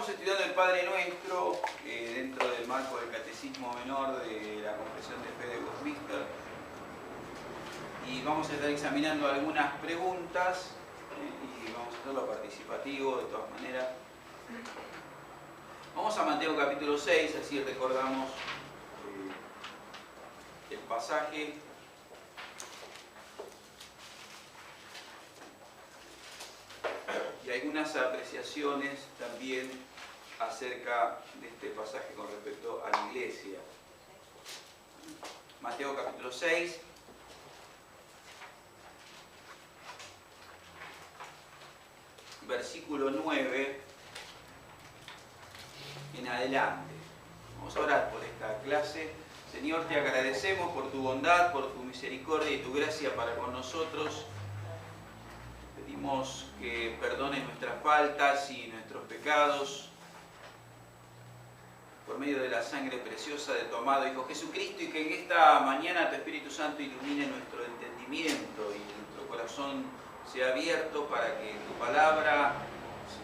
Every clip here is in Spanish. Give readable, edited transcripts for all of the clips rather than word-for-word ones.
Estamos estudiando el Padre Nuestro dentro del marco del Catecismo Menor de la Confesión de Fe de Westminster, y vamos a estar examinando algunas preguntas y vamos a hacerlo participativo de todas maneras. Vamos a Mateo capítulo 6, así recordamos el pasaje. Y algunas apreciaciones también acerca de este pasaje con respecto a la iglesia. Mateo capítulo 6. Versículo 9 en adelante. Vamos a orar por esta clase. Señor, te agradecemos por tu bondad, por tu misericordia y tu gracia para con nosotros. Pedimos que perdones nuestras faltas y nuestros pecados por medio de la sangre preciosa de tu amado Hijo Jesucristo, y que en esta mañana tu Espíritu Santo ilumine nuestro entendimiento y nuestro corazón sea abierto para que tu palabra,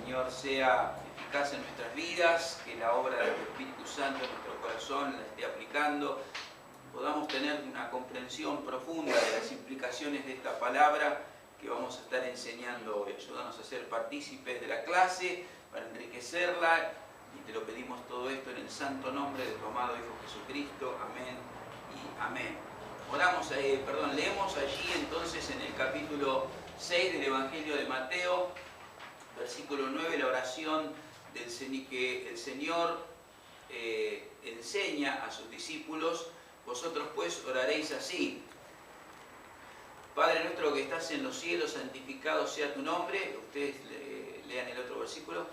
Señor, sea eficaz en nuestras vidas, que la obra de tu Espíritu Santo en nuestro corazón la esté aplicando, podamos tener una comprensión profunda de las implicaciones de esta palabra que vamos a estar enseñando hoy. Ayúdanos a ser partícipes de la clase, para enriquecerla, y te lo pedimos todo esto en el santo nombre de tu amado Hijo Jesucristo. Amén y amén. Leemos allí entonces en el capítulo 6 del Evangelio de Mateo, versículo 9, la oración que el Señor enseña a sus discípulos. Vosotros pues oraréis así: Padre nuestro que estás en los cielos, santificado sea tu nombre. Ustedes lean el otro versículo.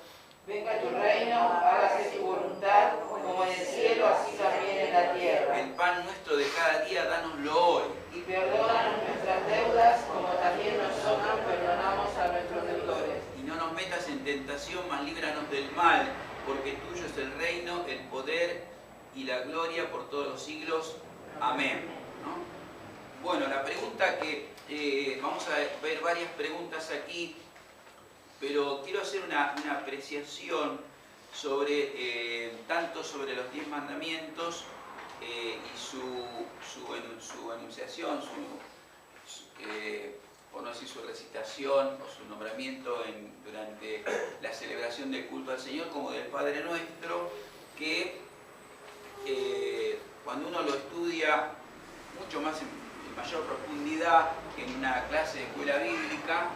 Venga tu reino, hágase tu voluntad, como en el cielo, así también en la tierra. El pan nuestro de cada día, dánoslo hoy. Y perdónanos nuestras deudas, como también nosotros perdonamos a nuestros deudores. Y no nos metas en tentación, mas líbranos del mal, porque tuyo es el reino, el poder y la gloria por todos los siglos. Amén. ¿No? Bueno, la pregunta que vamos a ver varias preguntas aquí, pero quiero hacer una apreciación sobre tanto sobre los 10 mandamientos y su enunciación, por no decir su recitación o su nombramiento durante la celebración del culto al Señor, como del Padre Nuestro, que cuando uno lo estudia mucho más en mayor profundidad que en una clase de escuela bíblica,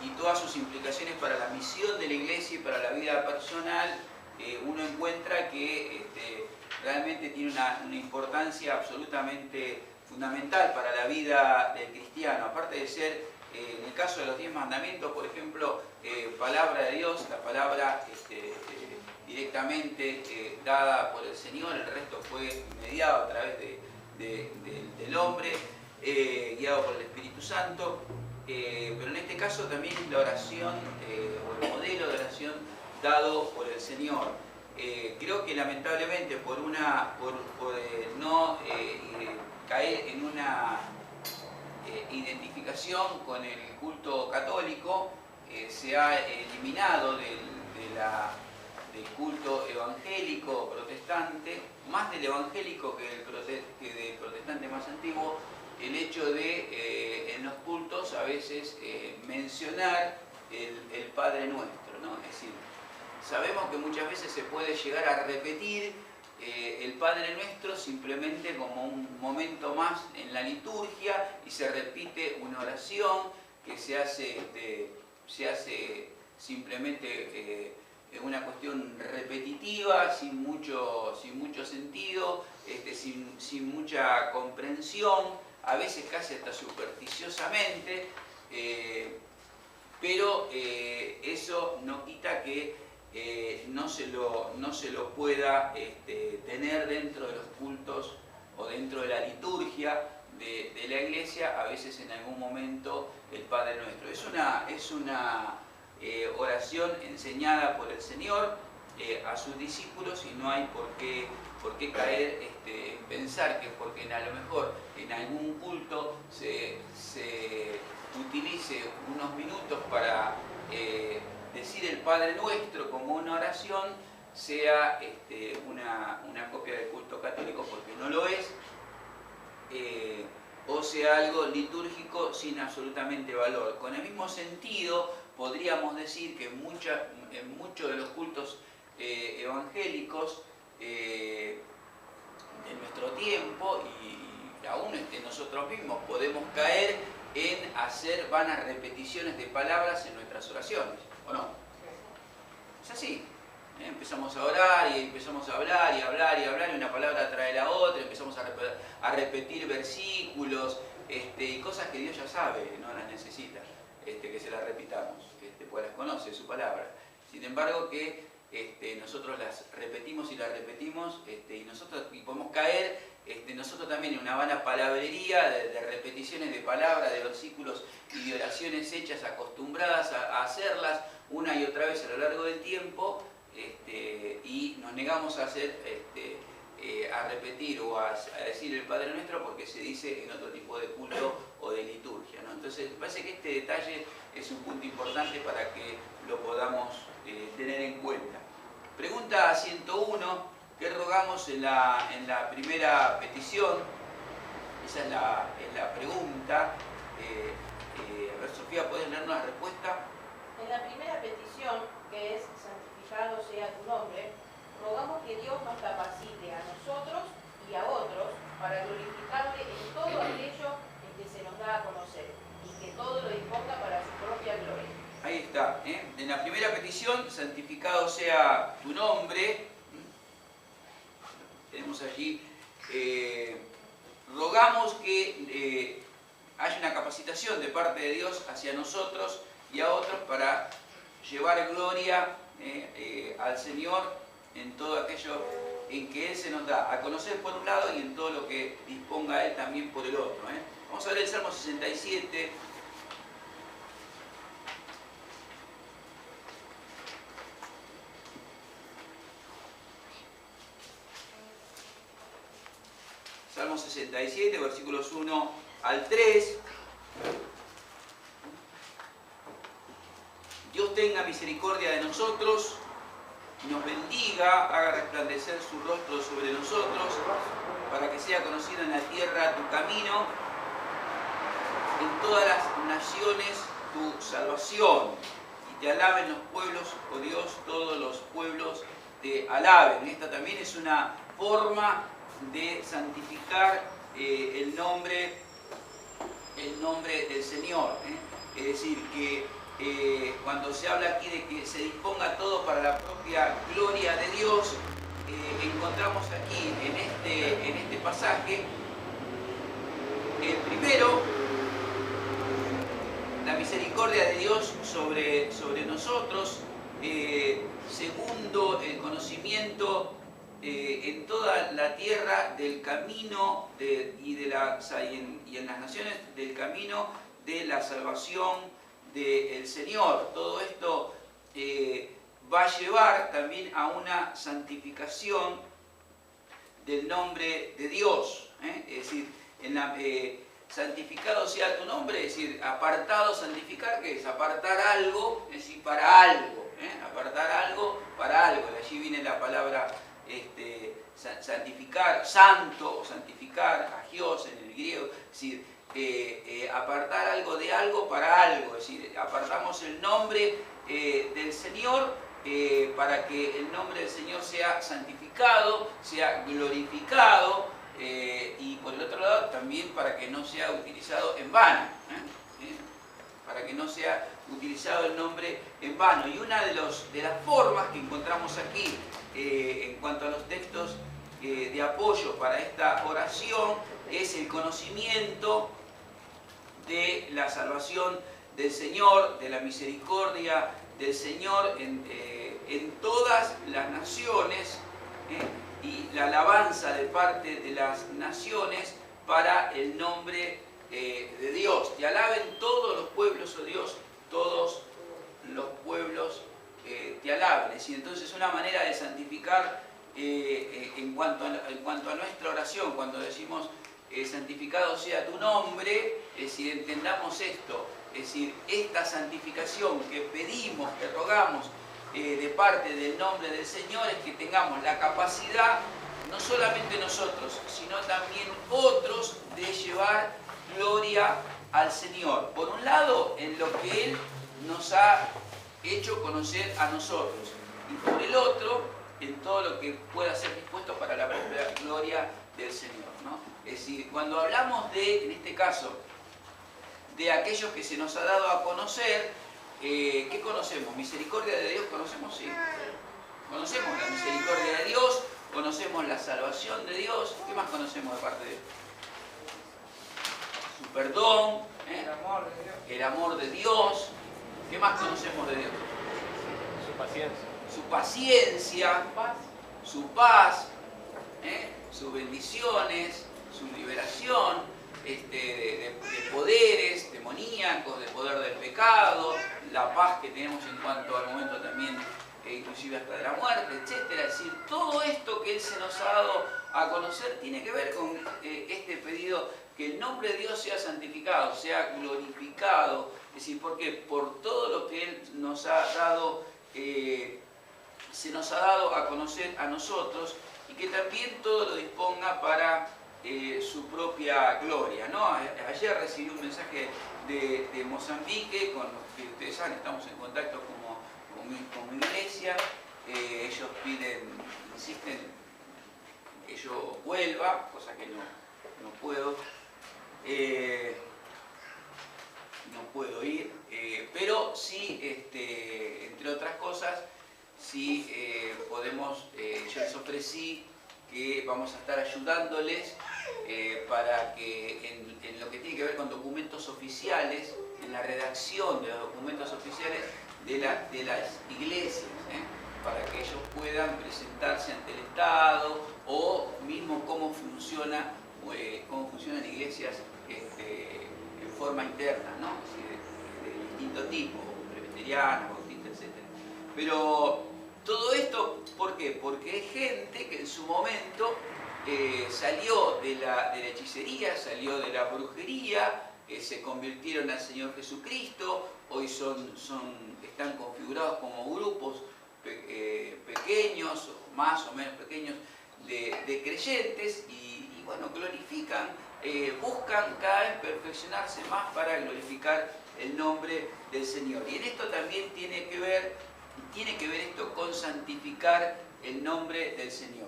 y todas sus implicaciones para la misión de la iglesia y para la vida personal, uno encuentra que realmente tiene una importancia absolutamente fundamental para la vida del cristiano. Aparte de ser, en el caso de los 10 mandamientos, por ejemplo, palabra de Dios, la palabra directamente dada por el Señor, el resto fue mediado a través del hombre, guiado por el Espíritu Santo. Pero en este caso también la oración, o el modelo de oración dado por el Señor. Creo que lamentablemente por no caer en una identificación con el culto católico, se ha eliminado del culto evangélico protestante, más del evangélico que del protestante más antiguo, el hecho de en los cultos a veces mencionar el Padre Nuestro, ¿no? Es decir, sabemos que muchas veces se puede llegar a repetir el Padre Nuestro simplemente como un momento más en la liturgia, y se repite una oración que se hace simplemente una cuestión repetitiva, sin mucho sentido, sin mucha comprensión, a veces casi hasta supersticiosamente, pero eso no quita que no se lo pueda tener dentro de los cultos o dentro de la liturgia de la iglesia, a veces en algún momento, el Padre Nuestro. Es una oración enseñada por el Señor a sus discípulos, y no hay por qué caer en pensar que porque a lo mejor en algún culto se utilice unos minutos para decir el Padre Nuestro como una oración sea una copia del culto católico, porque no lo es, o sea algo litúrgico sin absolutamente valor. Con el mismo sentido, podríamos decir que en muchos de los cultos evangélicos de nuestro tiempo, y aún nosotros mismos podemos caer en hacer vanas repeticiones de palabras en nuestras oraciones, ¿o no? Es así. Empezamos a orar y empezamos a hablar y hablar y hablar, y una palabra trae la otra, empezamos a repetir versículos y cosas que Dios ya sabe, no las necesita que se las repitamos, pues las conoce su palabra. Sin embargo, que nosotros las repetimos y las repetimos, y podemos caer nosotros también en una vana palabrería de repeticiones de palabras, de versículos y de oraciones hechas, acostumbradas a hacerlas una y otra vez a lo largo del tiempo, y nos negamos a hacer, a repetir o a decir el Padre Nuestro porque se dice en otro tipo de culto o de liturgia, ¿no? Entonces, me parece que este detalle es un punto importante para que lo podamos tener en cuenta. Pregunta 101, ¿qué rogamos en la primera petición? Esa es la pregunta. A ver, Sofía, ¿puedes leernos la respuesta? En la primera petición, que es santificado sea tu nombre, rogamos que Dios nos capacite a nosotros y a otros para glorificarle en todo aquello en que se nos da a conocer, y que todo lo disponga para su propia gloria. Ahí está. En la primera petición, santificado sea tu nombre. Tenemos allí, rogamos que haya una capacitación de parte de Dios hacia nosotros y a otros para llevar gloria al Señor en todo aquello en que Él se nos da a conocer por un lado y en todo lo que disponga Él también por el otro. Vamos a ver el Salmo 67. Salmo 67, versículos 1 al 3. Dios tenga misericordia de nosotros, nos bendiga, haga resplandecer su rostro sobre nosotros, para que sea conocido en la tierra tu camino, en todas las naciones tu salvación, y te alaben los pueblos, oh Dios, todos los pueblos te alaben. Esta también es una forma de santificar el nombre del Señor. Es decir, que cuando se habla aquí de que se disponga todo para la propia gloria de Dios, encontramos aquí en este pasaje, el primero, la misericordia de Dios sobre nosotros, segundo, el conocimiento en toda la tierra del camino y en las naciones del camino de la salvación del Señor. Todo esto va a llevar también a una santificación del nombre de Dios. Es decir, santificado sea tu nombre, es decir, apartado, santificar, ¿qué es? Apartar algo, es decir, para algo. Apartar algo para algo. De allí viene la palabra santificar, santo o santificar, agios en el griego, es decir, apartar algo de algo para algo, es decir, apartamos el nombre del Señor para que el nombre del Señor sea santificado, sea glorificado, y por el otro lado también para que no sea utilizado en vano, para que no sea utilizado el nombre en vano. Y una de las formas que encontramos aquí en cuanto a los textos de apoyo para esta oración es el conocimiento de la salvación del Señor, de la misericordia del Señor en todas las naciones, y la alabanza de parte de las naciones para el nombre de Dios. Te alaben todos los pueblos, oh Dios, todos los pueblos te alaben. Y entonces una manera de santificar en cuanto a nuestra oración, cuando decimos santificado sea tu nombre, si entendamos esto, Es decir, esta santificación que pedimos, que rogamos de parte del nombre del Señor, es que tengamos la capacidad, no solamente nosotros, sino también otros, de llevar gloria al Señor. Por un lado, en lo que Él nos ha hecho conocer a nosotros, y por el otro, en todo lo que pueda ser dispuesto para la propia gloria del Señor, ¿no? Es decir, cuando hablamos de, en este caso, de aquellos que se nos ha dado a conocer, ¿qué conocemos? ¿Misericordia de Dios conocemos? Sí. Conocemos la misericordia de Dios, conocemos la salvación de Dios. ¿Qué más conocemos de parte de Dios? Su perdón, el amor de Dios. ¿Qué más conocemos de Dios? Su paciencia. Su paciencia, su paz, sus bendiciones, su liberación de poderes demoníacos, de poder del pecado, la paz que tenemos en cuanto al momento también, inclusive hasta de la muerte, etc. Es decir, todo esto que Él se nos ha dado a conocer tiene que ver con este pedido, que el nombre de Dios sea santificado, sea glorificado. Es decir, ¿por qué? Por todo lo que Él nos ha dado, se nos ha dado a conocer a nosotros, y que también todo lo disponga para su propia gloria, ¿no? Ayer recibí un mensaje de Mozambique, con los que ustedes saben, estamos en contacto como iglesia. Ellos insisten que yo vuelva, cosa que no puedo. No puedo ir, pero sí, entre otras cosas, sí podemos, yo les ofrecí que vamos a estar ayudándoles para que en lo que tiene que ver con documentos oficiales, en la redacción de los documentos oficiales de las iglesias, para que ellos puedan presentarse ante el Estado, o mismo cómo funcionan iglesias en forma interna, ¿no? De distinto tipo, presbiterianas, bautistas, etc. Pero todo esto, ¿por qué? Porque hay gente que en su momento salió de la hechicería, salió de la brujería, se convirtieron al Señor Jesucristo, hoy están configurados como grupos pequeños, o más o menos pequeños, de creyentes, y bueno, glorifican, buscan cada vez perfeccionarse más para glorificar el nombre del Señor. Y en esto también tiene que ver esto con santificar el nombre del Señor.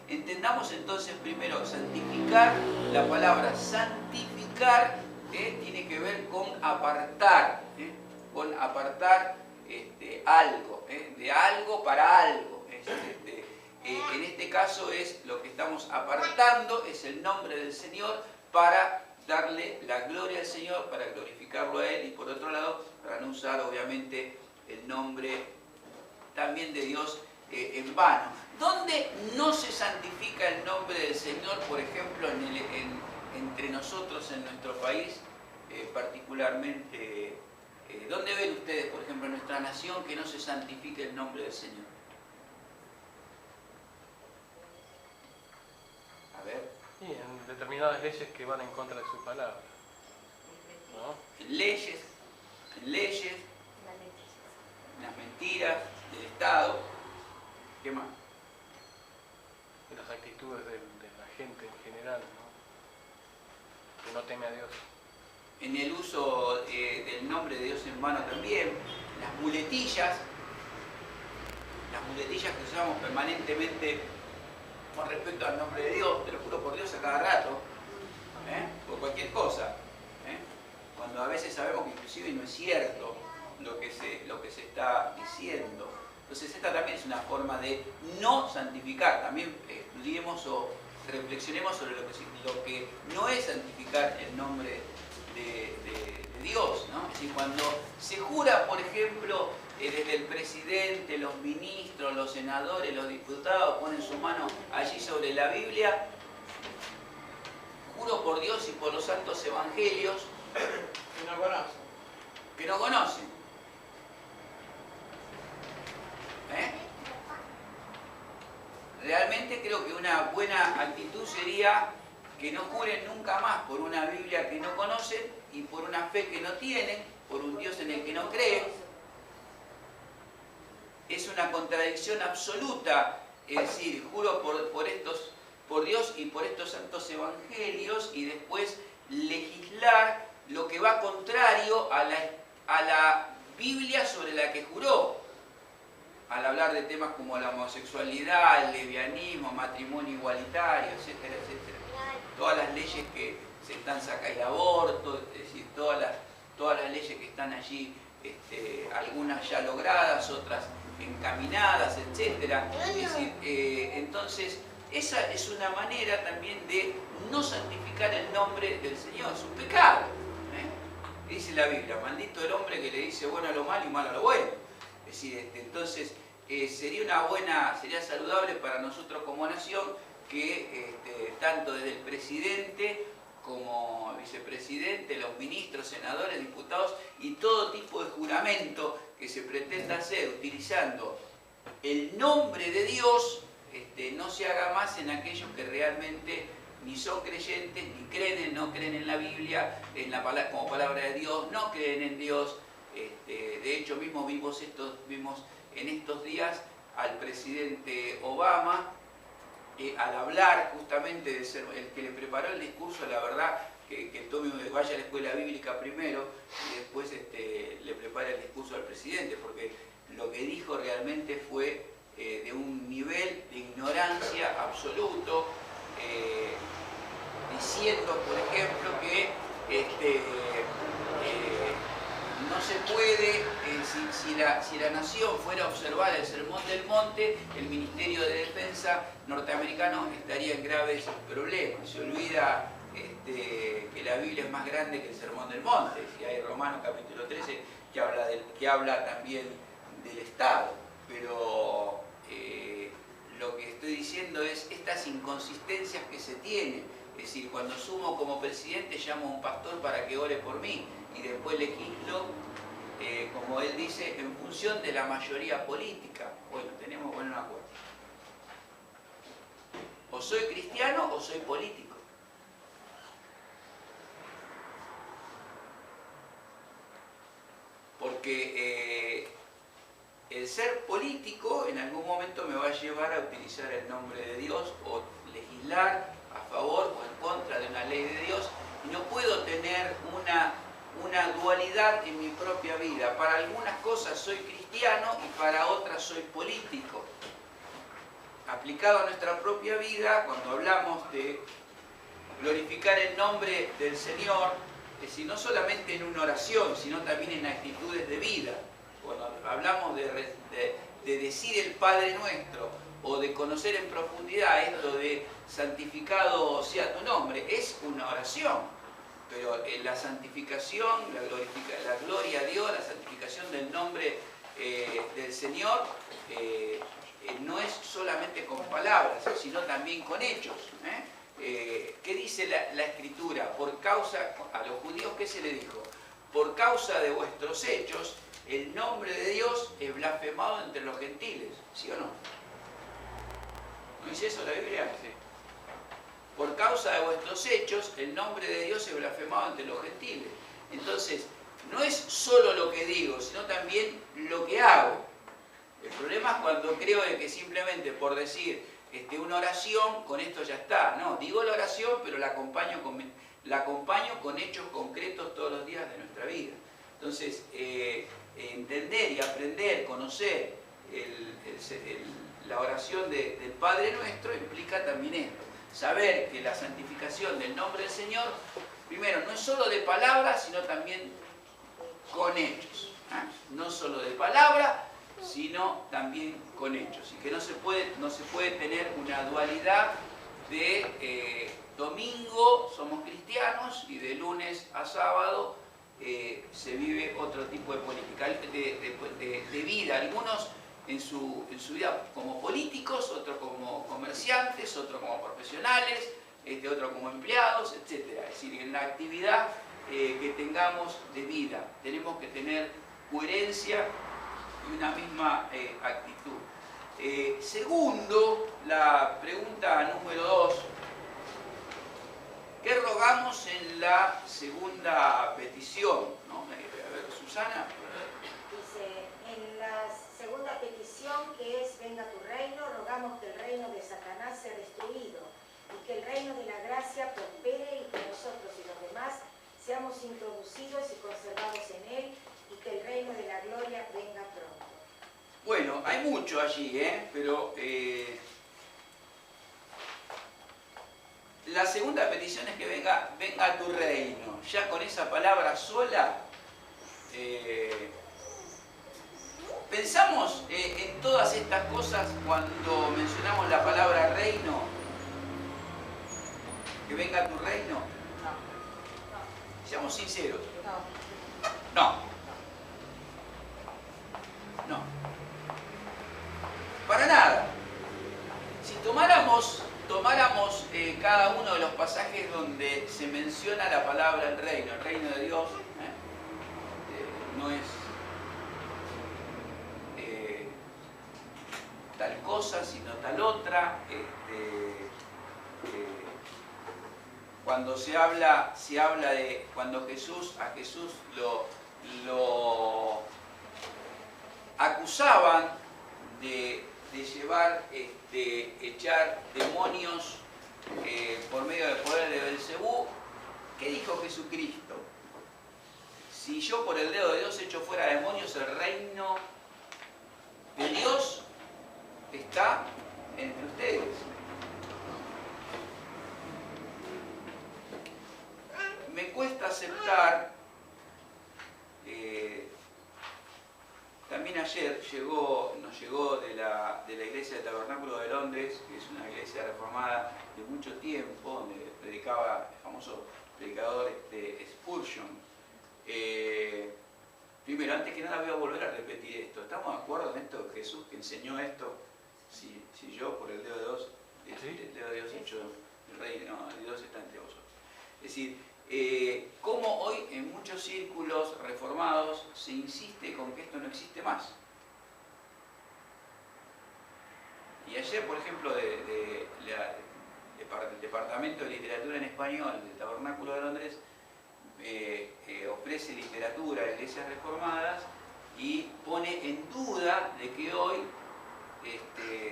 Entendamos entonces primero, santificar, la palabra santificar tiene que ver con apartar, algo, de algo para algo. En este caso es lo que estamos apartando, es el nombre del Señor, para darle la gloria al Señor, para glorificarlo a Él, y por otro lado, para no usar obviamente el nombre también de Dios en vano. ¿Dónde no se santifica el nombre del Señor, por ejemplo, entre nosotros en nuestro país, particularmente? ¿Dónde ven ustedes, por ejemplo, en nuestra nación, que no se santifique el nombre del Señor? A ver. Y en determinadas leyes que van en contra de su palabra, ¿no? En leyes, las mentiras del Estado. ¿Qué más? De las actitudes de la gente en general, ¿no? Que no teme a Dios. En el uso del nombre de Dios en vano también. Las muletillas que usamos permanentemente con respecto al nombre de Dios, te lo juro por Dios, a cada rato, por cualquier cosa, cuando a veces sabemos que inclusive no es cierto lo que se está diciendo. Entonces esta también es una forma de no santificar. También estudiemos o reflexionemos sobre lo que no es santificar el nombre de Dios, ¿no? Es decir, cuando se jura, por ejemplo, desde el presidente, los ministros, los senadores, los diputados ponen su mano allí sobre la Biblia, juro por Dios y por los santos evangelios que no conocen. Realmente creo que una buena actitud sería que no juren nunca más por una Biblia que no conocen y por una fe que no tienen, por un Dios en el que no creen. Es una contradicción absoluta, es decir, juro por Dios y por estos santos evangelios, y después legislar lo que va contrario a la Biblia sobre la que juró, al hablar de temas como la homosexualidad, el lesbianismo, matrimonio igualitario, etcétera, etcétera. Todas las leyes que se están sacando, el aborto, es decir, todas las leyes que están allí, algunas ya logradas, otras encaminadas, etcétera. Es decir, entonces, esa es una manera también de no santificar el nombre del Señor, es un pecado. Dice la Biblia, maldito el hombre que le dice bueno a lo malo y malo a lo bueno. Es decir, entonces sería saludable para nosotros como nación que tanto desde el presidente como vicepresidente, los ministros, senadores, diputados y todo tipo de juramento que se pretenda hacer utilizando el nombre de Dios, no se haga más en aquellos que realmente ni son creyentes, ni creen, no creen en la Biblia, como palabra de Dios, no creen en Dios. De hecho, vimos en estos días al presidente Obama, al hablar justamente de ser el que le preparó el discurso, la verdad, que vaya a la escuela bíblica primero y después le prepare el discurso al presidente, porque lo que dijo realmente fue de un nivel de ignorancia absoluto, diciendo, por ejemplo, que no se puede, si la nación fuera a observar el Sermón del Monte, el Ministerio de Defensa norteamericano estaría en graves problemas. Se olvida que la Biblia es más grande que el Sermón del Monte. Si hay Romanos capítulo 13 que habla también del Estado. Pero lo que estoy diciendo es estas inconsistencias que se tienen. Es decir, cuando sumo como presidente llamo a un pastor para que ore por mí y después legislo, como él dice, en función de la mayoría política. Bueno, tenemos que poner un acuerdo. O soy cristiano o soy político. Porque el ser político en algún momento me va a llevar a utilizar el nombre de Dios o legislar a favor o en contra de una ley de Dios, y no puedo tener una dualidad en mi propia vida. Para algunas cosas soy cristiano y para otras soy político. Aplicado a nuestra propia vida, cuando hablamos de glorificar el nombre del Señor, es decir, no solamente en una oración, sino también en actitudes de vida. Cuando hablamos de decir el Padre Nuestro o de conocer en profundidad esto de santificado sea tu nombre, es una oración. Pero la santificación, la gloria a Dios, la santificación del nombre del Señor, no es solamente con palabras, sino también con hechos. ¿Qué dice la Escritura? Por causa, a los judíos, ¿qué se le dijo? Por causa de vuestros hechos, el nombre de Dios es blasfemado entre los gentiles. ¿Sí o no? ¿No dice eso la Biblia? Sí. Por causa de vuestros hechos, el nombre de Dios es blasfemado entre los gentiles. Entonces, no es solo lo que digo, sino también lo que hago. El problema es cuando creo de que simplemente por decir una oración, con esto ya está. No, digo la oración, pero la acompaño con hechos concretos todos los días de nuestra vida. Entonces, entender y aprender, conocer la oración del Padre Nuestro implica también esto. Saber que la santificación del nombre del Señor, primero, no es solo de palabras, sino también con hechos. No solo de palabra, sino también con hechos. Y que no se puede tener una dualidad de domingo somos cristianos y de lunes a sábado se vive otro tipo de política, de vida. Algunos en su vida como políticos, otros como comerciantes, otros como profesionales, otros como empleados, etc. Es decir, en la actividad que tengamos de vida tenemos que tener coherencia y una misma actitud. Segundo, la pregunta número 2, ¿Qué rogamos en la segunda petición? ¿No? A ver, Susana. Dice, en la segunda petición, que es venga tu reino, rogamos que el reino de Satanás sea destruido y que el reino de la gracia prospere y que nosotros y los demás seamos introducidos y conservados en él y que el reino de la gloria venga pronto. Bueno, hay mucho allí, pero la segunda petición es que venga tu reino. Ya con esa palabra sola, pensamos en todas estas cosas cuando mencionamos la palabra reino. Que venga tu reino. Seamos sinceros. No. Para nada. Si tomáramos cada uno de los pasajes donde se menciona la palabra el reino de Dios, no es tal cosa, sino tal otra. Cuando se habla de cuando a Jesús lo acusaban de echar demonios por medio del poder de Belcebú, ¿qué dijo Jesucristo? Si yo por el dedo de Dios echo fuera demonios, el reino de Dios está entre ustedes. Me cuesta aceptar, también ayer nos llegó de la iglesia del Tabernáculo de Londres, que es una iglesia reformada de mucho tiempo, donde predicaba el famoso predicador Spurgeon. Primero, antes que nada voy a volver a repetir esto. ¿Estamos de acuerdo en esto? Jesús que enseñó esto, si yo por el dedo de Dios, el dedo de Dios hecho el reino de Dios está entre vosotros. Es decir, cómo hoy en muchos círculos reformados se insiste con que esto no existe más. Y ayer, por ejemplo, del Departamento de Literatura en Español del Tabernáculo de Londres ofrece literatura a iglesias reformadas y pone en duda de que hoy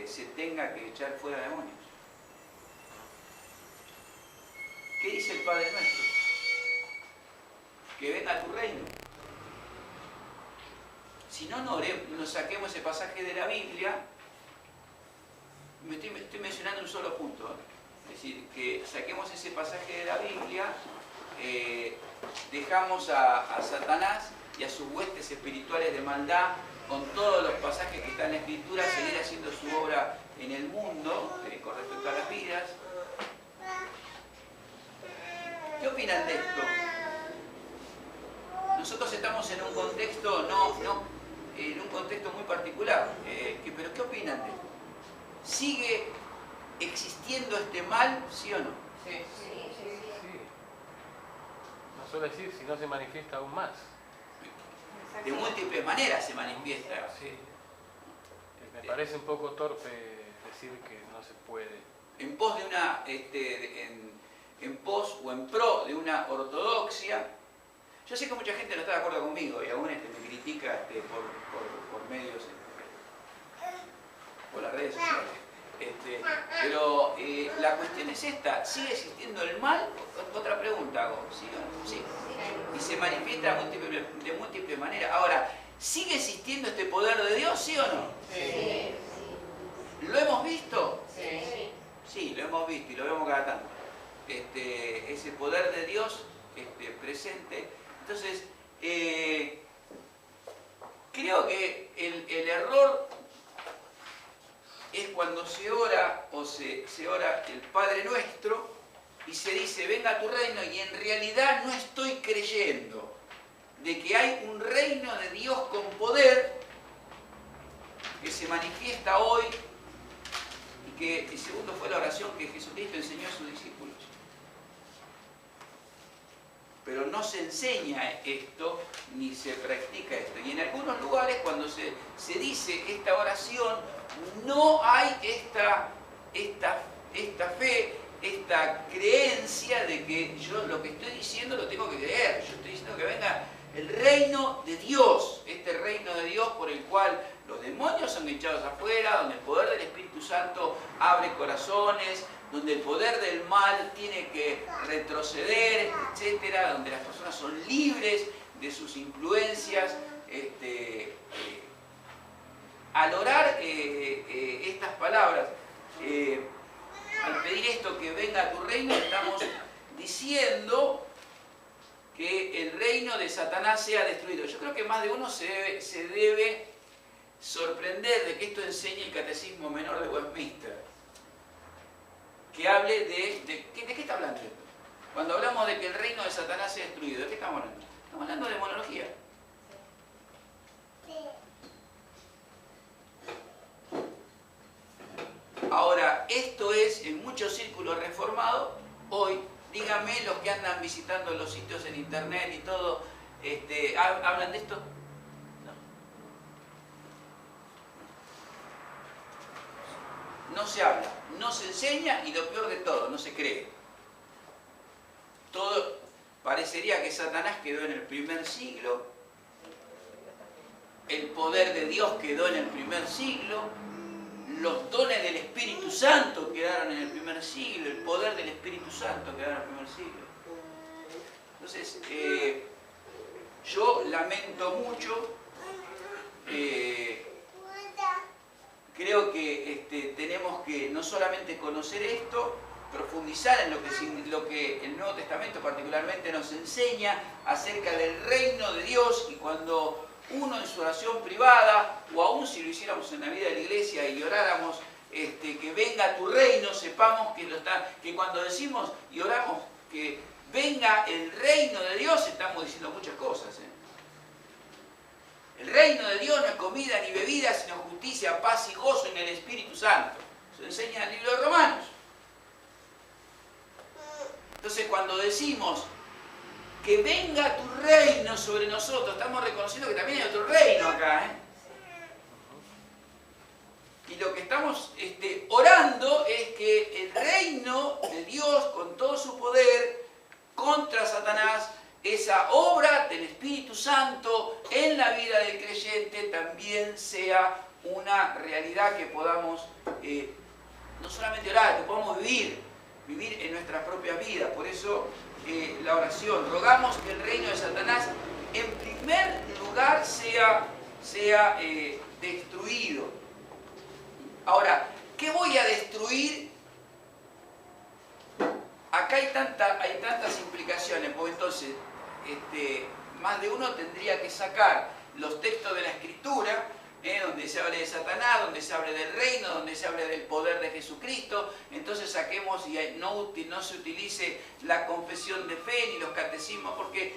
se tenga que echar fuera demonios. ¿Qué dice el Padre Nuestro? Que venga tu reino. Si no, no saquemos ese pasaje de la Biblia. Estoy mencionando un solo punto. Es decir, que saquemos ese pasaje de la Biblia, dejamos a Satanás y a sus huestes espirituales de maldad, con todos los pasajes que están en la Escritura, seguir haciendo su obra en el mundo, con respecto a las vidas. ¿Qué opinan de esto? Nosotros estamos en un contexto, en un contexto muy particular, pero ¿qué opinan de esto? ¿Sigue existiendo este mal, sí o no? Sí. No suele decir si no se manifiesta aún más. De múltiples maneras se manifiesta. Sí. Me parece un poco torpe decir que no se puede. En pos de una, en pos o en pro de una ortodoxia. Yo sé que mucha gente no está de acuerdo conmigo y aún me critica por medios, por las redes sociales. Pero la cuestión es esta: ¿sigue existiendo el mal? Otra pregunta hago, ¿sí o no? Sí. Y se manifiesta de múltiples maneras. Ahora, ¿sigue existiendo este poder de Dios, sí o no? Sí. ¿Lo hemos visto? Sí. Sí, lo hemos visto y lo vemos cada tanto. Ese poder de Dios presente. Entonces, creo que el error es cuando se ora se ora el Padre Nuestro y se dice venga tu reino, y en realidad no estoy creyendo de que hay un reino de Dios con poder que se manifiesta hoy, y que el segundo fue la oración que Jesucristo enseñó a sus discípulos. Pero no se enseña esto, ni se practica esto. Y en algunos lugares, cuando se dice esta oración, no hay esta fe esta creencia de que yo lo que estoy diciendo lo tengo que creer. Yo estoy diciendo que venga el reino de Dios, este reino de Dios por el cual los demonios son echados afuera, donde el poder del Espíritu Santo abre corazones, donde el poder del mal tiene que retroceder, etcétera, donde las personas son libres de sus influencias. Al orar estas palabras, al pedir esto, que venga a tu reino, estamos diciendo que el reino de Satanás sea destruido. Yo creo que más de uno se debe sorprender de que esto enseñe el Catecismo Menor de Westminster, que hable ¿de qué está hablando esto? Cuando hablamos de que el reino de Satanás sea destruido, ¿de qué estamos hablando? Estamos hablando de demonología. Ahora, esto es en muchos círculos reformados hoy. Díganme los que andan visitando los sitios en internet y todo, ¿hablan de esto? No se habla, no se enseña y lo peor de todo, no se cree. Todo parecería que Satanás quedó en el primer siglo, el poder de Dios quedó en el primer siglo, los dones del Espíritu Santo quedaron en el primer siglo, el poder del Espíritu Santo quedaron en el primer siglo. Entonces, yo lamento mucho, creo que tenemos que no solamente conocer esto, profundizar en lo que el Nuevo Testamento particularmente nos enseña acerca del reino de Dios, y cuando uno en su oración privada, o aún si lo hiciéramos en la vida de la iglesia y oráramos que venga a tu reino, sepamos que cuando decimos y oramos que venga el reino de Dios, estamos diciendo muchas cosas. El reino de Dios no es comida ni bebida, sino justicia, paz y gozo en el Espíritu Santo. Eso enseña el libro de Romanos. Entonces, cuando decimos que venga tu reino sobre nosotros, estamos reconociendo que también hay otro reino acá. Y lo que estamos orando es que el reino de Dios, con todo su poder, contra Satanás, esa obra del Espíritu Santo en la vida del creyente, también sea una realidad que podamos no solamente orar, que podamos vivir en nuestra propia vida. Por eso la oración, rogamos que el reino de Satanás en primer lugar sea destruido. Ahora, ¿qué voy a destruir? Acá hay tantas implicaciones, porque entonces más de uno tendría que sacar los textos de la Escritura, donde se hable de Satanás, donde se hable del reino, donde se hable del poder de Jesucristo. Entonces saquemos y no se utilice la confesión de fe ni los catecismos, porque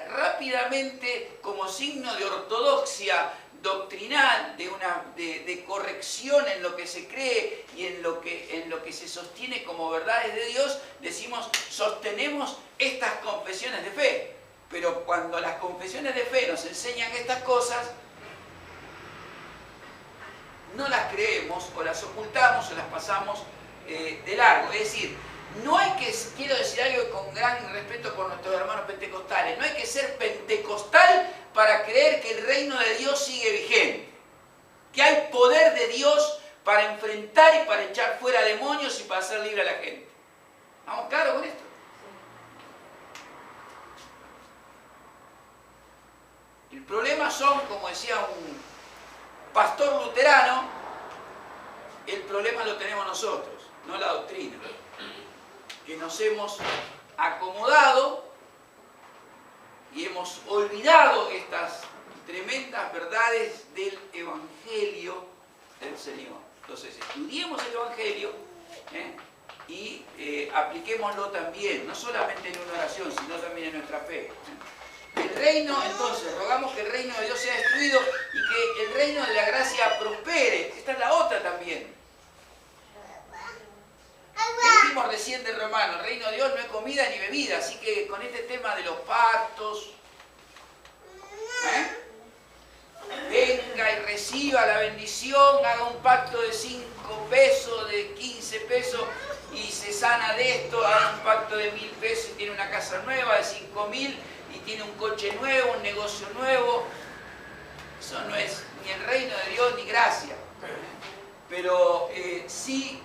rápidamente, como signo de ortodoxia doctrinal, de corrección en lo que se cree y en lo que se sostiene como verdades de Dios, decimos, sostenemos estas confesiones de fe. Pero cuando las confesiones de fe nos enseñan estas cosas, no las creemos, o las ocultamos, o las pasamos de largo. Es decir, no hay que, quiero decir algo con gran respeto por nuestros hermanos pentecostales, no hay que ser pentecostal para creer que el reino de Dios sigue vigente, que hay poder de Dios para enfrentar y para echar fuera demonios y para hacer libre a la gente. ¿Estamos claros con esto? El problema son, como decía un pastor luterano, el problema lo tenemos nosotros, no la doctrina, que nos hemos acomodado y hemos olvidado estas tremendas verdades del Evangelio del Señor. Entonces, estudiemos el Evangelio y apliquémoslo también, no solamente en una oración, sino también en nuestra fe. El reino, entonces, rogamos que el reino de Dios sea destruido y que el reino de la gracia prospere. Esta es la otra también. ¿Qué dijimos recién de Romano? El reino de Dios no es comida ni bebida, así que con este tema de los pactos, venga y reciba la bendición, haga un pacto de 5 pesos, de 15 pesos y se sana de esto, hay un pacto de 1.000 pesos y tiene una casa nueva de 5.000 y tiene un coche nuevo, un negocio nuevo. Eso no es ni el reino de Dios ni gracia. Pero sí,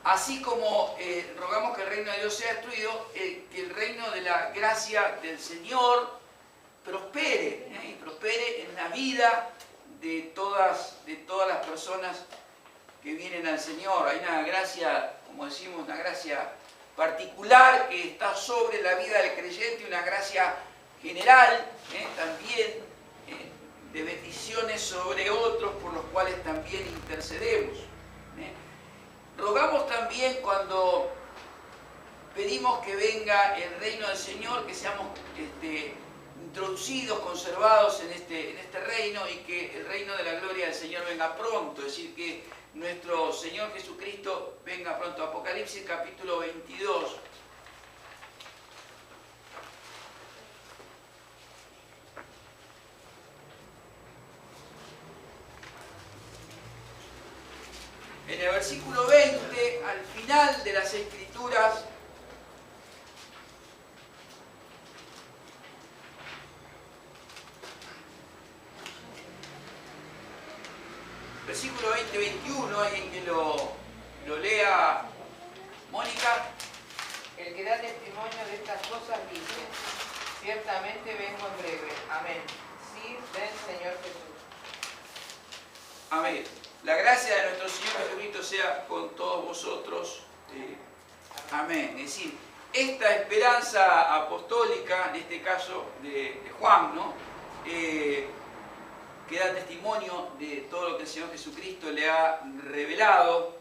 así como rogamos que el reino de Dios sea destruido, que el reino de la gracia del Señor prospere, y prospere en la vida de todas las personas que vienen al Señor. Hay una gracia, como decimos, una gracia particular que está sobre la vida del creyente, una gracia general, también de bendiciones sobre otros por los cuales también intercedemos. Rogamos también cuando pedimos que venga el reino del Señor, que seamos introducidos, conservados en este reino y que el reino de la gloria del Señor venga pronto, es decir, que nuestro Señor Jesucristo venga pronto. Apocalipsis capítulo 22. En el versículo 20, al final de las Escrituras, versículo 20-21, alguien que lo lea, Mónica. El que da testimonio de estas cosas dice: ciertamente vengo en breve. Amén. Sí, ven, Señor Jesús. Amén. La gracia de nuestro Señor Jesucristo sea con todos vosotros. Amén. Es decir, esta esperanza apostólica, en este caso de Juan, ¿no? Que da testimonio de todo lo que el Señor Jesucristo le ha revelado,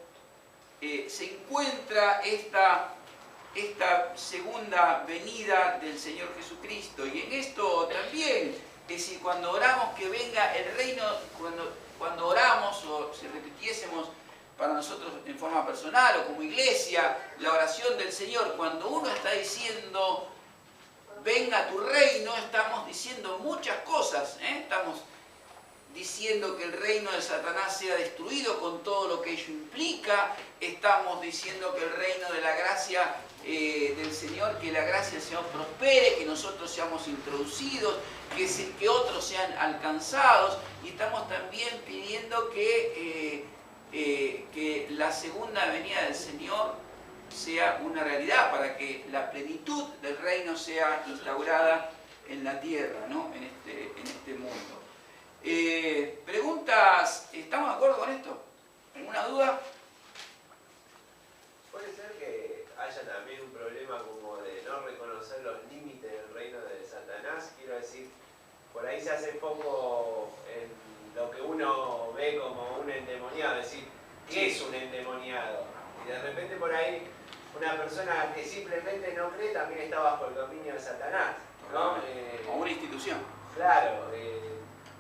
se encuentra esta segunda venida del Señor Jesucristo. Y en esto también, es decir, cuando oramos que venga el reino, cuando oramos, o si repitiésemos para nosotros en forma personal o como iglesia, la oración del Señor, cuando uno está diciendo venga tu reino, estamos diciendo muchas cosas, estamos diciendo que el reino de Satanás sea destruido con todo lo que ello implica, estamos diciendo que el reino de la gracia del Señor, que la gracia del Señor prospere, que nosotros seamos introducidos, que otros sean alcanzados, y estamos también pidiendo que la segunda venida del Señor sea una realidad, para que la plenitud del reino sea instaurada en la tierra, ¿no? en este mundo. Preguntas, ¿estamos de acuerdo con esto? ¿Alguna duda? Puede ser que haya también un problema como de no reconocer los límites del reino de Satanás. Quiero decir, por ahí se hace foco en lo que uno ve como un endemoniado, es decir, ¿qué es un endemoniado? Y de repente por ahí una persona que simplemente no cree también está bajo el dominio de Satanás, ¿no? O una institución. Claro,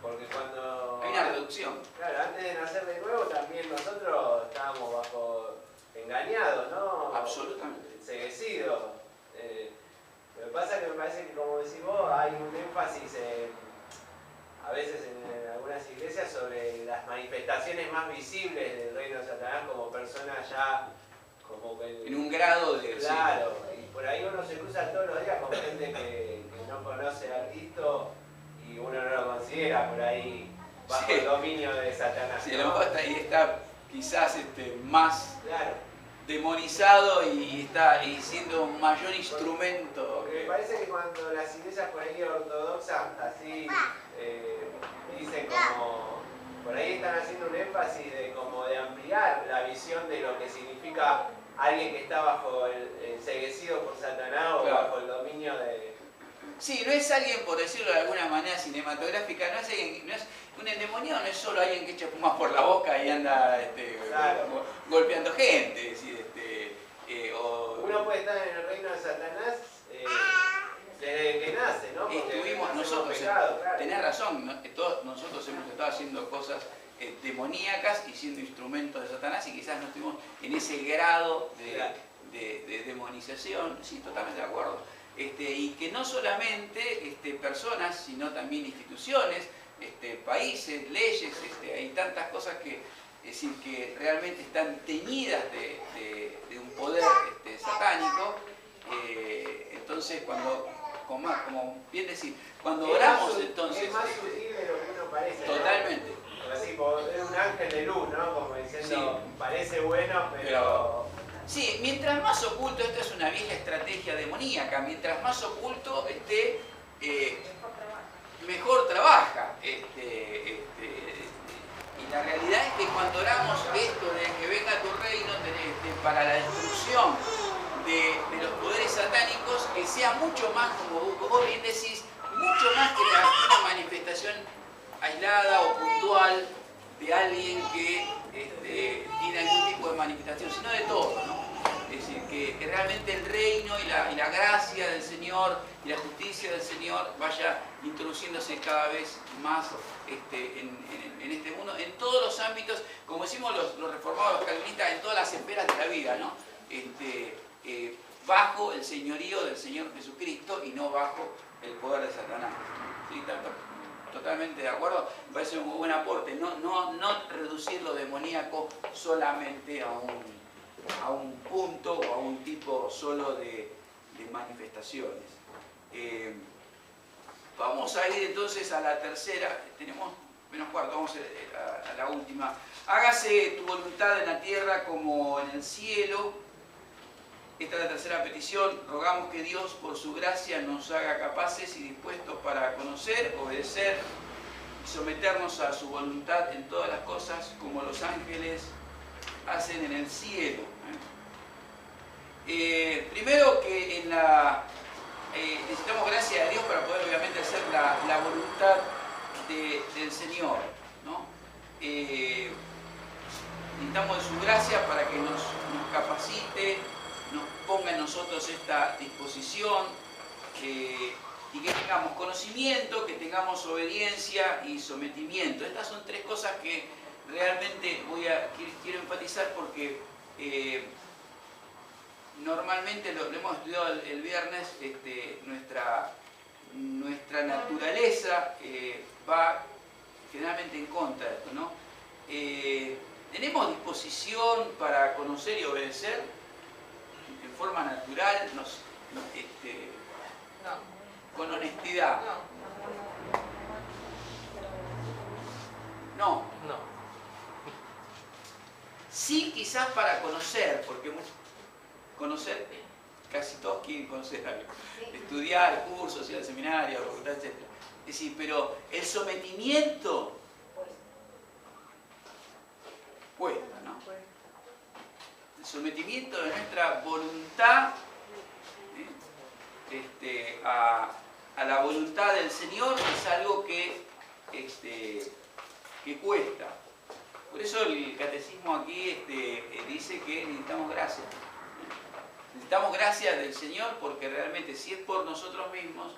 porque cuando... Hay una reducción. Claro, antes de nacer de nuevo también nosotros estábamos bajo engañados, ¿no? Absolutamente. Enceguecidos. Lo que pasa es que me parece que, como decís vos, hay un énfasis a veces en algunas iglesias sobre las manifestaciones más visibles del reino de Satanás como personas ya como que... En un grado de... Claro, y por ahí uno se cruza todos los días con gente que no conoce a Cristo y uno no lo considera por ahí bajo el dominio de Satanás. Sí, a lo mejor está quizás más claro. demonizado y está siendo un mayor instrumento. Porque me parece que cuando las iglesias por ahí ortodoxas así dicen como, por ahí están haciendo un énfasis de como de ampliar la visión de lo que significa alguien que está bajo enceguecido por Satanás o claro. bajo el dominio de... Sí, no es alguien, por decirlo de alguna manera cinematográfica, no es alguien, no es un endemoniado, no es solo alguien que echa pumas por la boca y anda claro. golpeando gente, es decir, Uno puede estar en el reino de Satanás desde que nace, ¿no? Porque estuvimos nosotros, pecado, claro. tenés razón, ¿no? Todos nosotros hemos estado haciendo cosas demoníacas y siendo instrumentos de Satanás, y quizás no estuvimos en ese grado de demonización. Sí, totalmente de acuerdo. Y que no solamente personas, sino también instituciones, países, leyes, hay tantas cosas es decir, que realmente están teñidas de un poder satánico. Entonces, como bien decir, cuando oramos, entonces... Es más sutil de lo que uno parece. Totalmente. Así, es un ángel de luz, ¿no? Como diciendo, Sí. parece bueno, pero... Sí, mientras más oculto, esta es una vieja estrategia demoníaca, mientras más oculto esté, mejor trabaja. Y la realidad es que cuando oramos esto de que venga tu reino para la destrucción de los poderes satánicos, que sea mucho más, como vos bien decís, mucho más que una manifestación aislada o puntual de alguien que tiene algún tipo de manifestación, sino de todo, ¿no? Es decir, que realmente el reino y la gracia del Señor y la justicia del Señor vaya introduciéndose cada vez más en este mundo, en todos los ámbitos, como decimos los reformados, los calvinistas, en todas las esferas de la vida, ¿no? Bajo el señorío del Señor Jesucristo y no bajo el poder de Satanás. ¿Sí? Totalmente de acuerdo, me parece un muy buen aporte, no reducir lo demoníaco solamente a un punto o a un tipo solo de manifestaciones. Vamos a ir entonces a la tercera, tenemos menos cuarto, vamos a la última. Hágase tu voluntad en la tierra como en el cielo. Esta es la tercera petición. Rogamos que Dios, por su gracia, nos haga capaces y dispuestos para conocer, obedecer y someternos a su voluntad en todas las cosas, como los ángeles hacen en el cielo. Primero que necesitamos gracia de Dios para poder obviamente hacer la voluntad del Señor, ¿no? Necesitamos de su gracia para que nos capacite, nos ponga en nosotros esta disposición, y que tengamos conocimiento, que tengamos obediencia y sometimiento. Estas son tres cosas que realmente quiero enfatizar porque normalmente lo hemos estudiado el viernes, nuestra naturaleza va generalmente en contra de esto, ¿no? ¿Tenemos disposición para conocer y obedecer en forma natural, con honestidad? No. Sí, quizás para conocer, porque conocer, casi todos quieren conocer algo. Estudiar, cursos, ir al seminario, facultad, etc. Es decir, pero el sometimiento cuesta, ¿no? El sometimiento de nuestra voluntad a la voluntad del Señor es algo que cuesta. Por eso el catecismo aquí dice que necesitamos gracia. Necesitamos gracia del Señor porque realmente si es por nosotros mismos,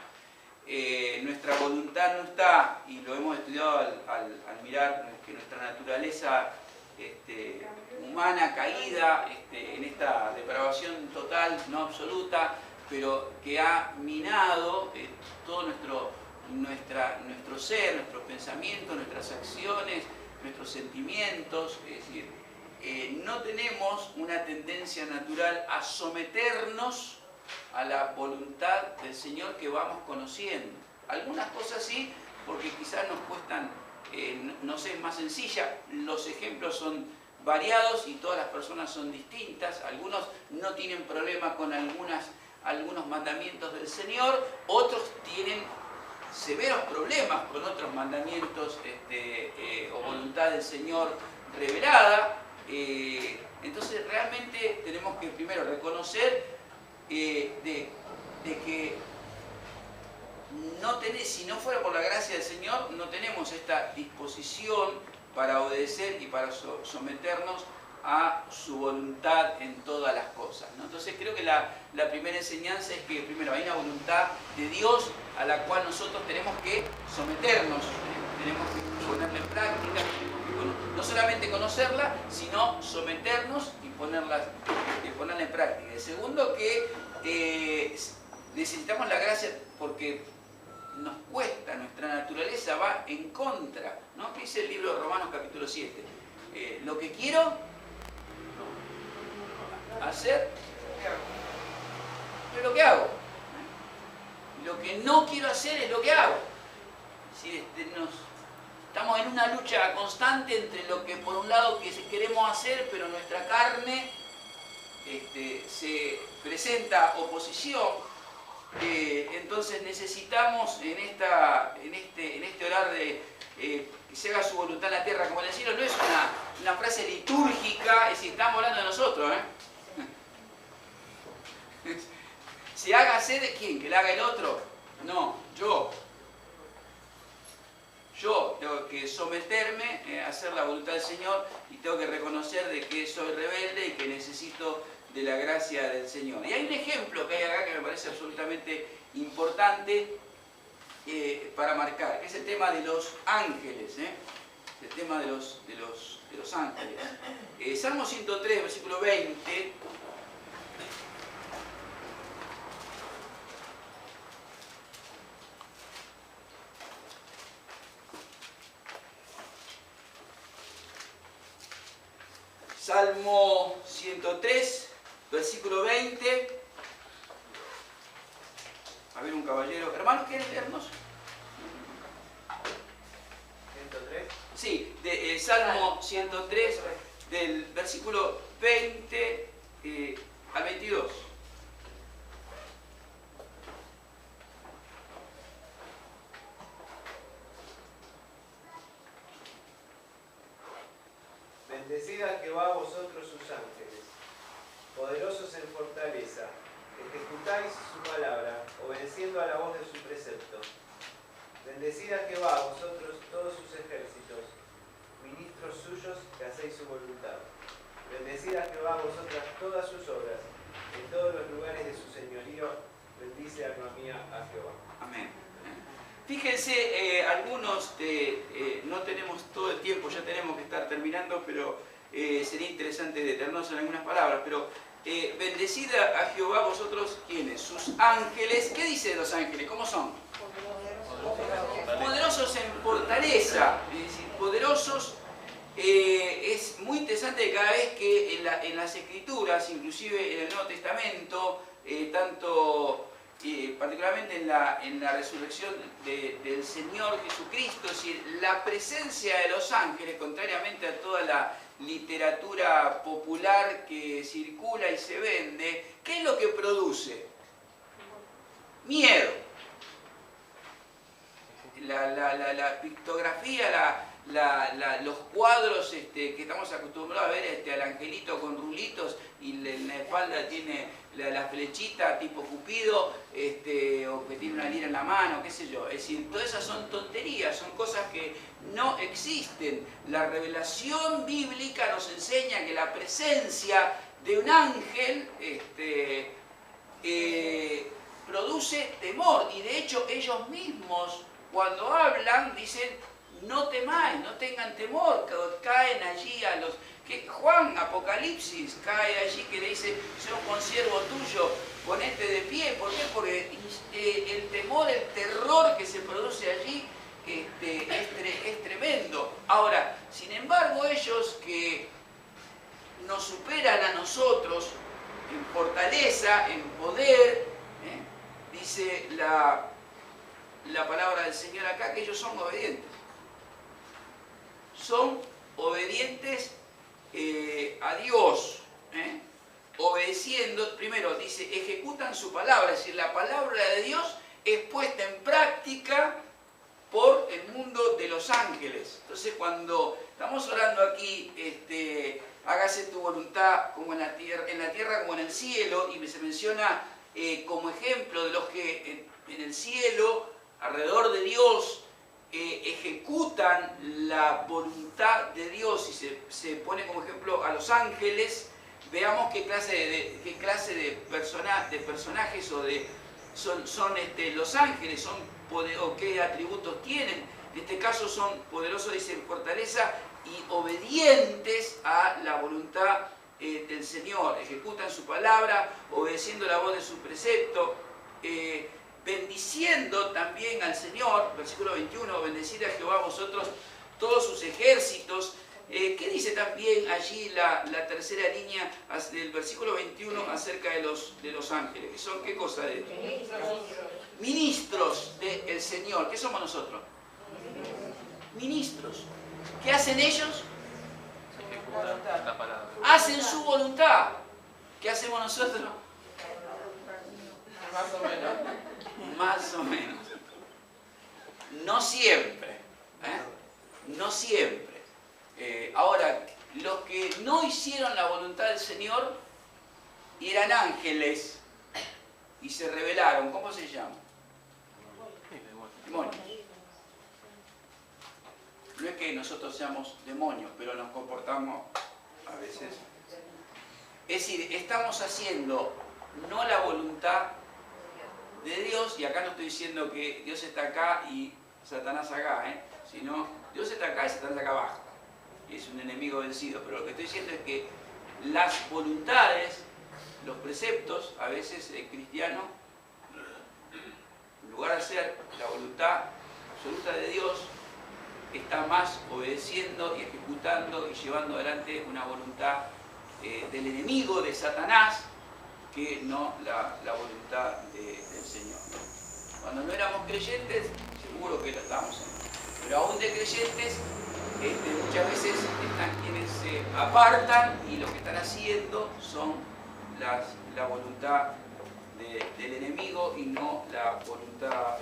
nuestra voluntad no está, y lo hemos estudiado al mirar que nuestra naturaleza humana caída en esta depravación total, no absoluta, pero que ha minado todo nuestro ser, nuestros pensamientos, nuestras acciones, nuestros sentimientos. Es decir, no tenemos una tendencia natural a someternos a la voluntad del Señor que vamos conociendo. Algunas cosas sí, porque quizás nos cuestan, no sé, es más sencilla. Los ejemplos son variados y todas las personas son distintas. Algunos no tienen problema con algunos mandamientos del Señor, otros tienen severos problemas con otros mandamientos o voluntad del Señor revelada. Entonces realmente tenemos que primero reconocer de que si no fuera por la gracia del Señor, no tenemos esta disposición para obedecer y para someternos a su voluntad en todas las cosas, ¿no? Entonces creo que la primera enseñanza es que primero hay una voluntad de Dios a la cual nosotros tenemos que someternos, tenemos que ponerla en práctica, no solamente conocerla, sino someternos y ponerla en práctica. El segundo, que necesitamos la gracia porque nos cuesta, nuestra naturaleza va en contra, ¿no? ¿Qué dice el libro de Romanos capítulo 7? lo que quiero hacer es lo que hago. Lo que no quiero hacer es lo que hago. Es decir, estamos en una lucha constante entre lo que por un lado queremos hacer, pero nuestra carne se presenta oposición. Entonces necesitamos en este orar de que se haga su voluntad en la tierra como en el cielo. No es una frase litúrgica, es decir, estamos hablando de nosotros, ¿Se haga hacer de quién? ¿Que la haga el otro? No, yo. Yo tengo que someterme a hacer la voluntad del Señor y tengo que reconocer de que soy rebelde y que necesito de la gracia del Señor. Y hay un ejemplo que hay acá que me parece absolutamente importante para marcar, que es el tema de los ángeles. El tema de los ángeles. Salmo 103, versículo 20. Salmo 103, versículo 20. A ver, un caballero. Hermanos, ¿quieren leernos? 103. Sí, Salmo 103, del versículo 20 al 22. Bendecid a Jehová vosotros sus ángeles, poderosos en fortaleza, ejecutáis su palabra, obedeciendo a la voz de su precepto. Bendecid a Jehová vosotros todos sus ejércitos, ministros suyos que hacéis su voluntad. Bendecid a Jehová vosotras todas sus obras, en todos los lugares de su señorío, bendice alma mía a Jehová. Amén. Fíjense, algunos no tenemos todo el tiempo, ya tenemos que estar terminando, pero sería interesante detenernos en algunas palabras. Pero bendecid a Jehová vosotros, ¿quiénes? Sus ángeles. ¿Qué dice de los ángeles? ¿Cómo son? Poderosos en fortaleza, es decir, poderosos. Es muy interesante que cada vez que en las Escrituras, inclusive en el Nuevo Testamento, particularmente en la resurrección del Señor Jesucristo, es decir, la presencia de los ángeles, contrariamente a toda la literatura popular que circula y se vende, ¿qué es lo que produce? Miedo. La pictografía, los cuadros que estamos acostumbrados a ver, al angelito con rulitos y en la espalda tiene la flechita tipo Cupido, o que tiene una lira en la mano, qué sé yo. Es decir, todas esas son tonterías, son cosas que no existen. La revelación bíblica nos enseña que la presencia de un ángel produce temor, y de hecho ellos mismos cuando hablan dicen: no temáis, no tengan temor. Caen allí a los... Juan, Apocalipsis, cae allí que le dice: soy un consiervo tuyo, ponete de pie. ¿Por qué? Porque el temor, el terror que se produce allí es tremendo. Ahora, sin embargo, ellos que nos superan a nosotros en fortaleza, en poder, dice la palabra del Señor acá, que ellos son obedientes. Son obedientes a Dios, obedeciendo. Primero dice, ejecutan su palabra, es decir, la palabra de Dios es puesta en práctica por el mundo de los ángeles. Entonces, cuando estamos orando aquí, hágase tu voluntad como en la tierra como en el cielo, y se menciona como ejemplo de los que en el cielo, alrededor de Dios, ejecutan la voluntad de Dios, y se pone como ejemplo a los ángeles. Veamos qué clase de personajes son los ángeles, o qué atributos tienen. En este caso son poderosos, dicen, fortaleza y obedientes a la voluntad del Señor. Ejecutan su palabra, obedeciendo la voz de su precepto, bendiciendo también al Señor. Versículo 21, bendecid a Jehová vosotros todos sus ejércitos, ¿Qué dice también allí la tercera línea del versículo 21 acerca de los ángeles? ¿Que son qué cosa de ministros del Señor? ¿Qué somos nosotros? Ministros. ¿Qué hacen ellos? Ejecutar la palabra. Hacen su voluntad. ¿Qué hacemos nosotros? Más o menos. Más o menos. No siempre. No siempre. Ahora, los que no hicieron la voluntad del Señor eran ángeles y se rebelaron. ¿Cómo se llama? Demonios. No es que nosotros seamos demonios, pero nos comportamos a veces. Es decir, estamos haciendo no la voluntad de Dios, y acá no estoy diciendo que Dios está acá y Satanás acá, sino Dios está acá y Satanás acá abajo. Y es un enemigo vencido. Pero lo que estoy diciendo es que las voluntades, los preceptos, a veces el cristiano, en lugar de hacer la voluntad absoluta de Dios, está más obedeciendo y ejecutando y llevando adelante una voluntad del enemigo, de Satanás, que no la voluntad del Señor. Cuando no éramos creyentes, seguro que lo estamos haciendo. Pero aún de creyentes, muchas veces están quienes se apartan y lo que están haciendo son la voluntad del enemigo y no la voluntad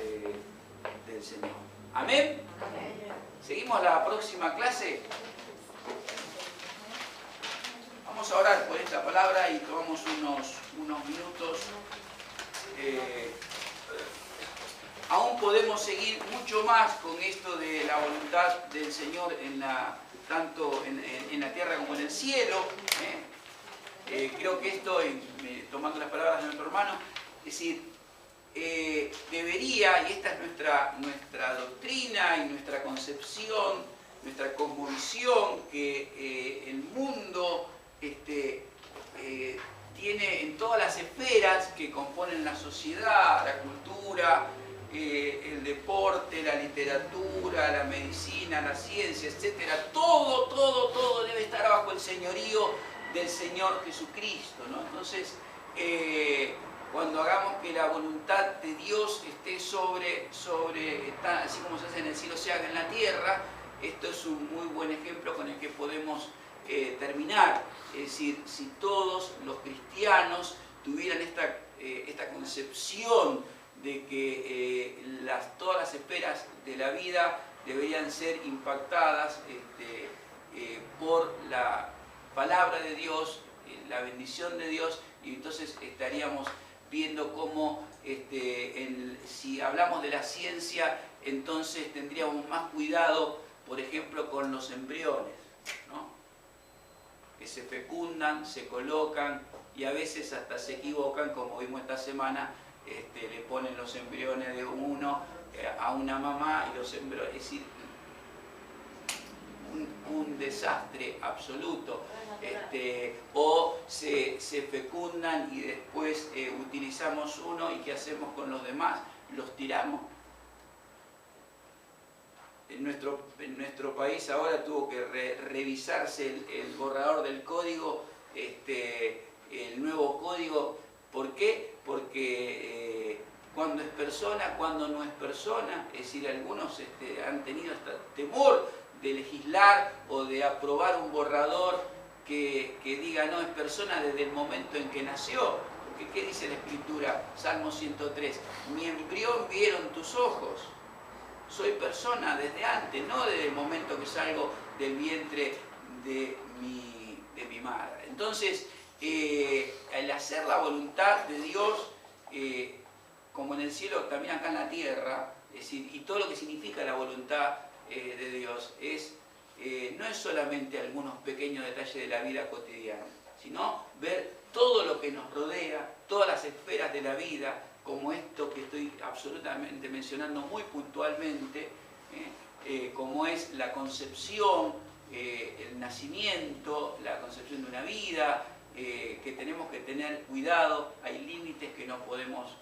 del Señor. ¿Amén? ¿Seguimos la próxima clase? Vamos a orar por esta palabra y tomamos unos minutos. Aún podemos seguir mucho más con esto de la voluntad del Señor tanto en la tierra como en el cielo. Creo que esto, tomando las palabras de nuestro hermano, es decir, debería, y esta es nuestra doctrina y nuestra concepción, nuestra cosmovisión, que el mundo tiene en todas las esferas que componen la sociedad, la cultura, el deporte, la literatura, la medicina, la ciencia, etc. Todo debe estar bajo el señorío del Señor Jesucristo, ¿no? Entonces, cuando hagamos que la voluntad de Dios esté así como se hace en el cielo, se haga en la tierra, esto es un muy buen ejemplo con el que podemos terminar. Es decir, si todos los cristianos tuvieran esta concepción de que todas las esferas de la vida deberían ser impactadas por la palabra de Dios, la bendición de Dios, y entonces estaríamos viendo cómo, si hablamos de la ciencia, entonces tendríamos más cuidado, por ejemplo, con los embriones, ¿no? Que se fecundan, se colocan y a veces hasta se equivocan, como vimos esta semana, le ponen los embriones de uno a una mamá y los embriones, es decir, un desastre absoluto. O se fecundan y después utilizamos uno, y ¿qué hacemos con los demás? ¿Los tiramos? En nuestro país ahora tuvo que revisarse el borrador del código, el nuevo código. ¿Por qué? Porque cuando es persona, cuando no es persona, es decir, algunos han tenido hasta temor de legislar o de aprobar un borrador que diga no es persona desde el momento en que nació. Porque ¿qué dice la Escritura? Salmo 103, mi embrión vieron tus ojos. Soy persona desde antes, no desde el momento que salgo del vientre de mi madre. Entonces, al hacer la voluntad de Dios, como en el cielo, también acá en la tierra, es decir, y todo lo que significa la voluntad de Dios, no es solamente algunos pequeños detalles de la vida cotidiana, sino ver todo lo que nos rodea, todas las esferas de la vida, como esto que estoy absolutamente mencionando muy puntualmente, como es la concepción, el nacimiento, la concepción de una vida, que tenemos que tener cuidado, hay límites que no podemos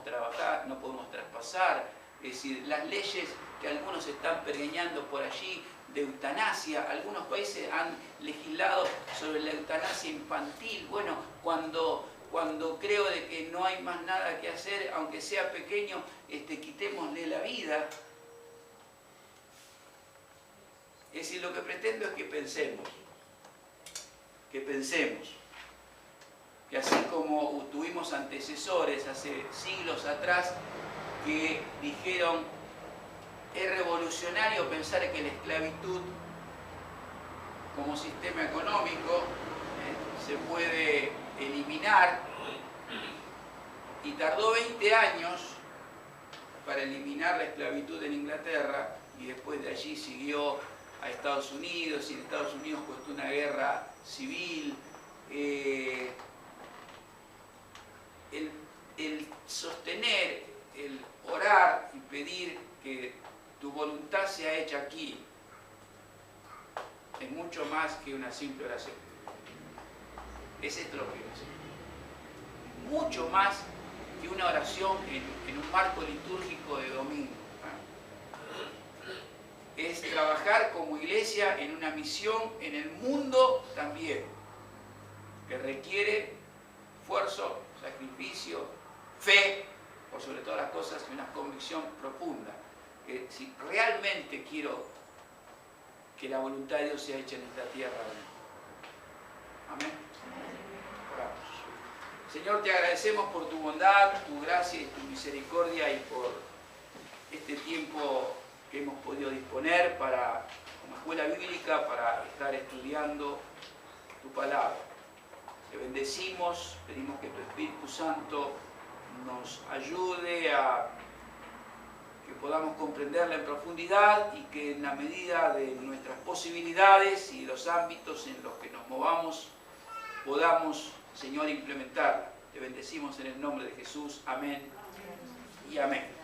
trabajar, no podemos traspasar, es decir, las leyes que algunos están pergeñando por allí de eutanasia. Algunos países han legislado sobre la eutanasia infantil. Bueno, cuando creo de que no hay más nada que hacer, aunque sea pequeño, quitémosle la vida. Es decir, lo que pretendo es que pensemos, que así como tuvimos antecesores hace siglos atrás que dijeron es revolucionario pensar que la esclavitud como sistema económico se puede eliminar, y tardó 20 años para eliminar la esclavitud en Inglaterra, y después de allí siguió a Estados Unidos, y en Estados Unidos costó una guerra civil. El sostener, el orar y pedir que tu voluntad sea hecha aquí es mucho más que una simple oración. Es esto lo que quiero decir. Mucho más que una oración en un marco litúrgico de domingo. Es trabajar como iglesia en una misión en el mundo también, que requiere esfuerzo, sacrificio, fe, por sobre todas las cosas, y una convicción profunda, que si realmente quiero que la voluntad de Dios sea hecha en esta tierra. Amén. Oramos. Señor, te agradecemos por tu bondad, tu gracia y tu misericordia, y por este tiempo que hemos podido disponer como escuela bíblica para estar estudiando tu palabra. Te bendecimos, pedimos que tu Espíritu Santo nos ayude a que podamos comprenderla en profundidad, y que en la medida de nuestras posibilidades y los ámbitos en los que nos movamos podamos, Señor, implementarla. Te bendecimos en el nombre de Jesús. Amén y amén.